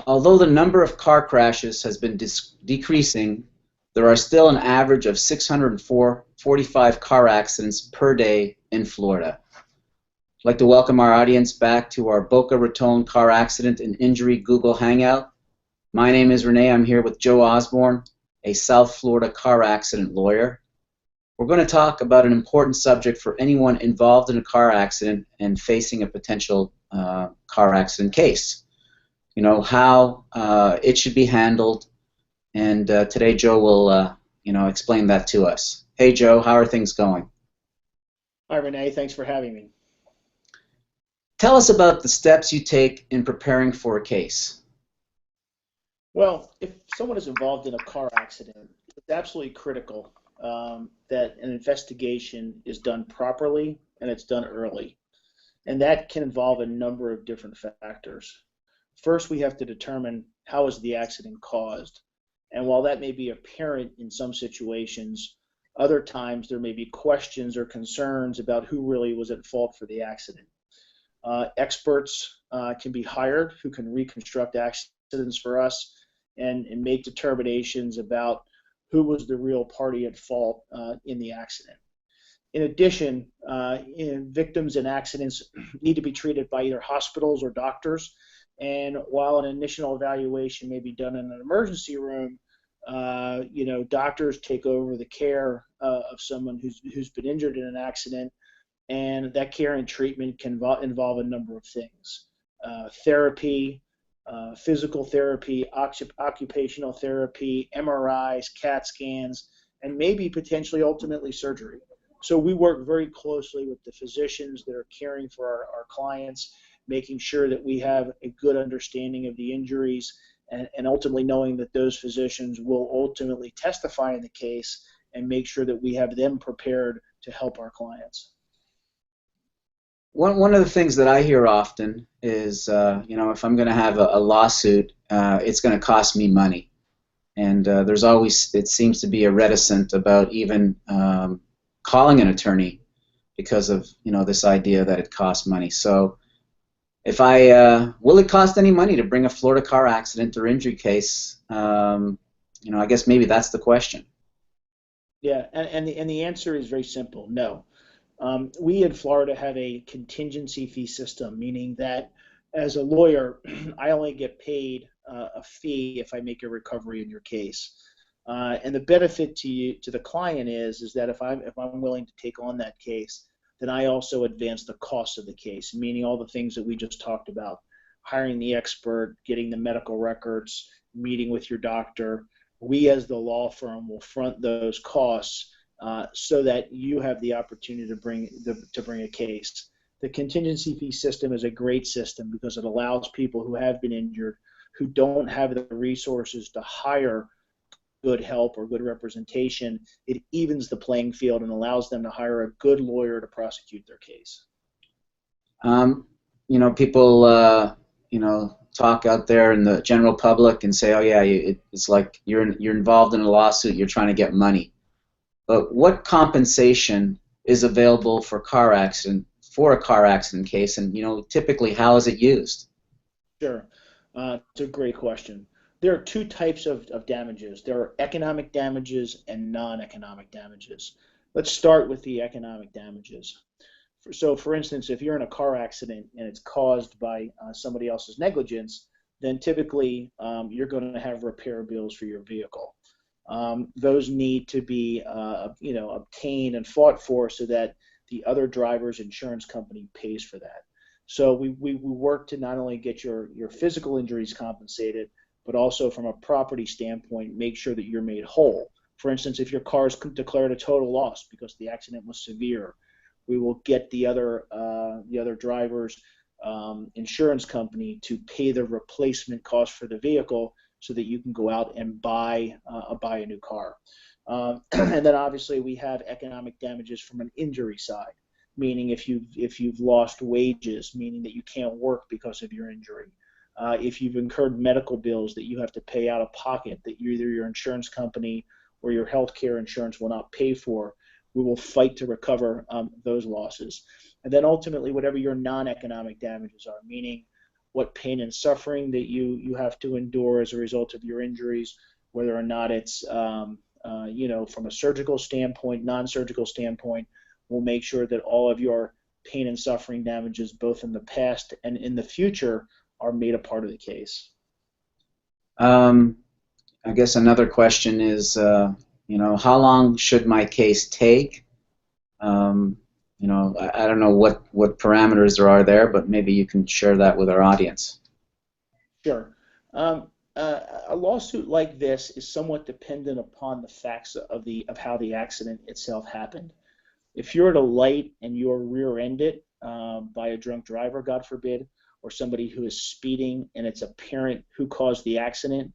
Although the number of car crashes has been decreasing, there are still an average of 645 car accidents per day in Florida. I'd like to welcome our audience back to our Boca Raton car accident and injury Google Hangout. My name is Rene. I'm here with Joe Osborne, a South Florida car accident lawyer. We're going to talk about an important subject for anyone involved in a car accident and facing a potential car accident case. You know, how it should be handled, and today Joe will explain that to us. Hey Joe, how are things going? Hi, Renee. Thanks for having me. Tell us about the steps you take in preparing for a case. Well, if someone is involved in a car accident, it's absolutely critical that an investigation is done properly and it's done early. And that can involve a number of different factors. First, we have to determine how is the accident caused. And while that may be apparent in some situations, other times there may be questions or concerns about who really was at fault for the accident. Experts can be hired who can reconstruct accidents for us and make determinations about who was the real party at fault in the accident. In addition, victims in accidents need to be treated by either hospitals or doctors. And while an initial evaluation may be done in an emergency room, doctors take over the care of someone who's been injured in an accident, and that care and treatment can involve a number of things: therapy, physical therapy, occupational therapy, MRIs, CAT scans, and maybe potentially ultimately surgery. So we work very closely with the physicians that are caring for our clients, making sure that we have a good understanding of the injuries and ultimately knowing that those physicians will ultimately testify in the case and make sure that we have them prepared to help our clients. One of the things that I hear often is, if I'm going to have a lawsuit, it's going to cost me money. And there's always, it seems to be a reticent about even calling an attorney because of, this idea that it costs money. So if will it cost any money to bring a Florida car accident or injury case? I guess maybe that's the question. Yeah, and the answer is very simple: no. We in Florida have a contingency fee system, meaning that as a lawyer, I only get paid a fee if I make a recovery in your case. And the benefit to the client is that if I'm willing to take on that case, then I also advance the cost of the case, meaning all the things that we just talked about: hiring the expert, getting the medical records, meeting with your doctor. We as the law firm will front those costs so that you have the opportunity to bring a case. The contingency fee system is a great system because it allows people who have been injured, who don't have the resources to hire good help or good representation. It evens the playing field and allows them to hire a good lawyer to prosecute their case. People talk out there in the general public and say, oh yeah, it's like you're involved in a lawsuit, you're trying to get money. But what compensation is available for a car accident case, and typically how is it used? Sure, it's a great question. There are two types of damages. There are economic damages and non-economic damages. Let's start with the economic damages. So, for instance, if you're in a car accident and it's caused by somebody else's negligence, then typically you're going to have repair bills for your vehicle. Those need to be obtained and fought for so that the other driver's insurance company pays for that. So we work to not only get your physical injuries compensated, but also from a property standpoint, make sure that you're made whole. For instance, if your car is declared a total loss because the accident was severe, we will get the other driver's insurance company to pay the replacement cost for the vehicle so that you can go out and buy a new car. And then obviously we have economic damages from an injury side, meaning if you've lost wages, meaning that you can't work because of your injury. If you've incurred medical bills that you have to pay out of pocket that either your insurance company or your health care insurance will not pay for, we will fight to recover those losses. And then ultimately, whatever your non-economic damages are, meaning what pain and suffering that you have to endure as a result of your injuries, whether or not it's from a surgical standpoint, non-surgical standpoint. We'll make sure that all of your pain and suffering damages, both in the past and in the future, are made a part of the case. I guess another question is, how long should my case take? I don't know what parameters there are there, but maybe you can share that with our audience. Sure. A lawsuit like this is somewhat dependent upon the facts of how the accident itself happened. If you're at a light and you're rear-ended by a drunk driver, God forbid, or somebody who is speeding and it's apparent who caused the accident,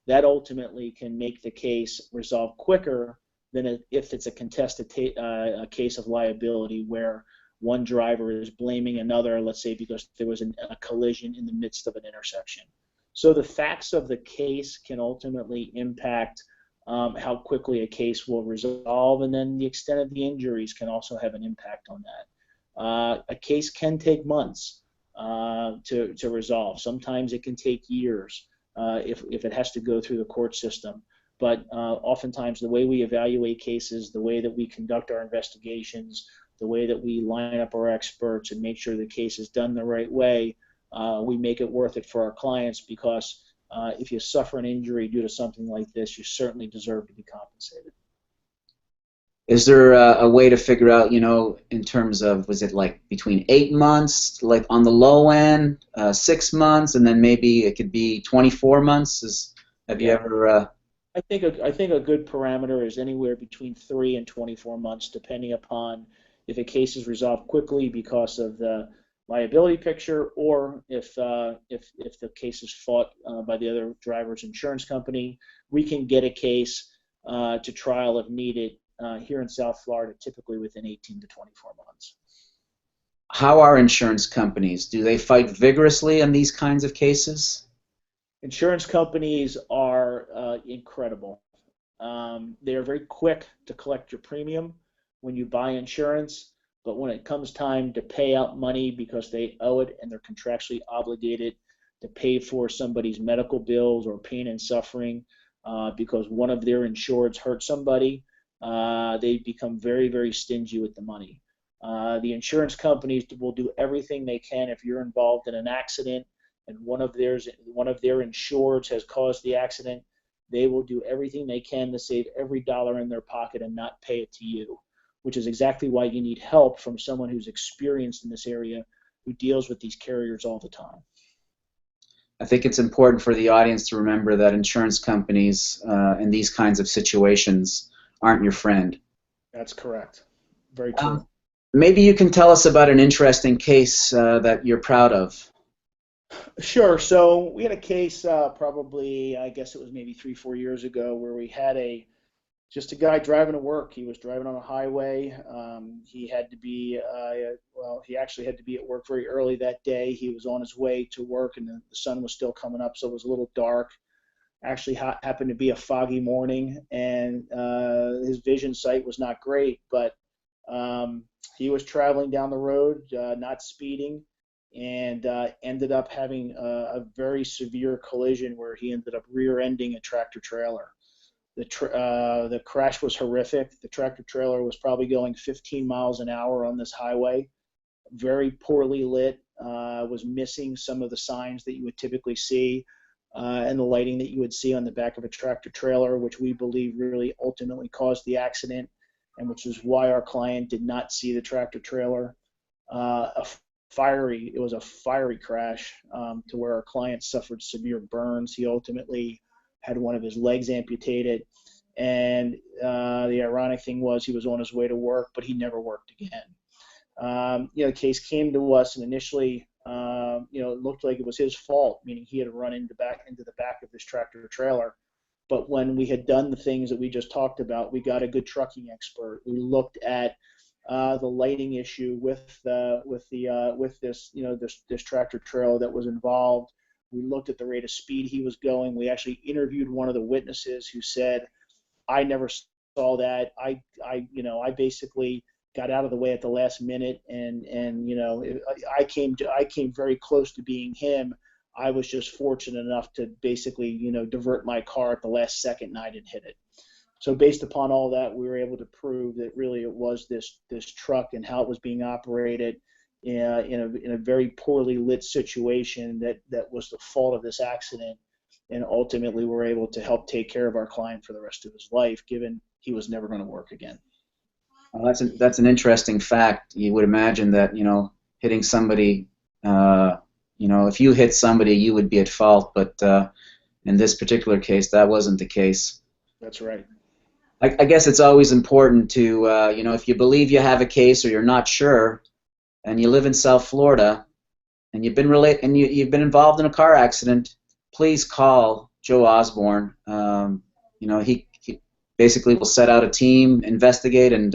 that ultimately can make the case resolve quicker than if it's a contested a case of liability where one driver is blaming another, let's say because there was a collision in the midst of an intersection. So the facts of the case can ultimately impact how quickly a case will resolve, and then the extent of the injuries can also have an impact on that. A case can take months to resolve. Sometimes it can take years if it has to go through the court system. But oftentimes the way we evaluate cases, the way that we conduct our investigations, the way that we line up our experts and make sure the case is done the right way, we make it worth it for our clients, because if you suffer an injury due to something like this, you certainly deserve to be compensated. Is there a way to figure out, in terms of, was it like between 8 months, like on the low end, 6 months, and then maybe it could be 24 months? Have you ever... I think a good parameter is anywhere between 3 and 24 months, depending upon if a case is resolved quickly because of the liability picture, or if the case is fought by the other driver's insurance company. We can get a case to trial if needed here in South Florida, typically within 18 to 24 months. How are insurance companies? Do they fight vigorously in these kinds of cases? Insurance companies are incredible. They are very quick to collect your premium when you buy insurance, but when it comes time to pay out money because they owe it and they're contractually obligated to pay for somebody's medical bills or pain and suffering because one of their insureds hurt somebody, they become very, very stingy with the money. The insurance companies will do everything they can if you're involved in an accident and one of their insureds has caused the accident. They will do everything they can to save every dollar in their pocket and not pay it to you, which is exactly why you need help from someone who's experienced in this area, who deals with these carriers all the time. I think it's important for the audience to remember that insurance companies in these kinds of situations aren't your friend. That's correct. Very true. Maybe you can tell us about an interesting case that you're proud of. Sure. So we had a case probably, I guess it was maybe 3-4 years ago, where we had just a guy driving to work. He was driving on a highway. He had to be, he actually had to be at work very early that day. He was on his way to work, and the sun was still coming up, so it was a little dark. Actually happened to be a foggy morning, and his vision sight was not great, but he was traveling down the road, not speeding, and ended up having a very severe collision where he ended up rear-ending a tractor-trailer. The crash was horrific. The tractor-trailer was probably going 15 miles an hour on this highway, very poorly lit, was missing some of the signs that you would typically see and the lighting that you would see on the back of a tractor-trailer, which we believe really ultimately caused the accident, and which is why our client did not see the tractor-trailer. It was a fiery crash to where our client suffered severe burns. He ultimately had one of his legs amputated, and the ironic thing was he was on his way to work, but he never worked again. The case came to us, and initially, it looked like it was his fault, meaning he had run into the back of this tractor trailer. But when we had done the things that we just talked about, we got a good trucking expert. We looked at the lighting issue with this tractor trailer that was involved. We looked at the rate of speed he was going. We actually interviewed one of the witnesses who said, "I never saw that. I basically got out of the way at the last minute, and I came very close to being him, I was just fortunate enough to basically, divert my car at the last second and I didn't hit it. So based upon all that, we were able to prove that really it was this truck and how it was being operated in a very poorly lit situation that was the fault of this accident. And ultimately, we're able to help take care of our client for the rest of his life, given he was never going to work again. Well, that's an interesting fact. You would imagine that, hitting somebody, if you hit somebody, you would be at fault. But in this particular case, that wasn't the case. That's right. I guess it's always important to, if you believe you have a case or you're not sure, and you live in South Florida, and you've been involved in a car accident, please call Joe Osborne. He basically will set out a team, investigate, and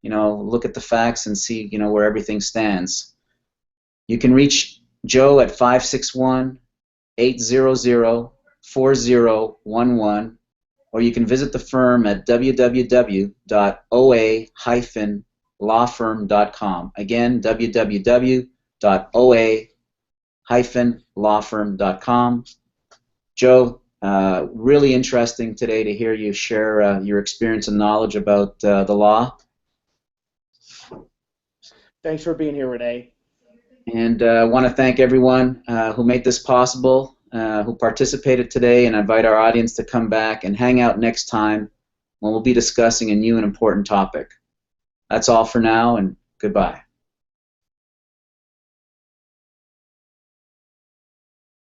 look at the facts and see where everything stands. You can reach Joe at 561-800-4011, or you can visit the firm at www.oa-lawfirm.com. Again, www.oa-lawfirm.com. Joe, really interesting today to hear you share your experience and knowledge about the law. Thanks for being here, Rene. And I want to thank everyone who made this possible, who participated today, and I invite our audience to come back and hang out next time when we'll be discussing a new and important topic. That's all for now, and goodbye.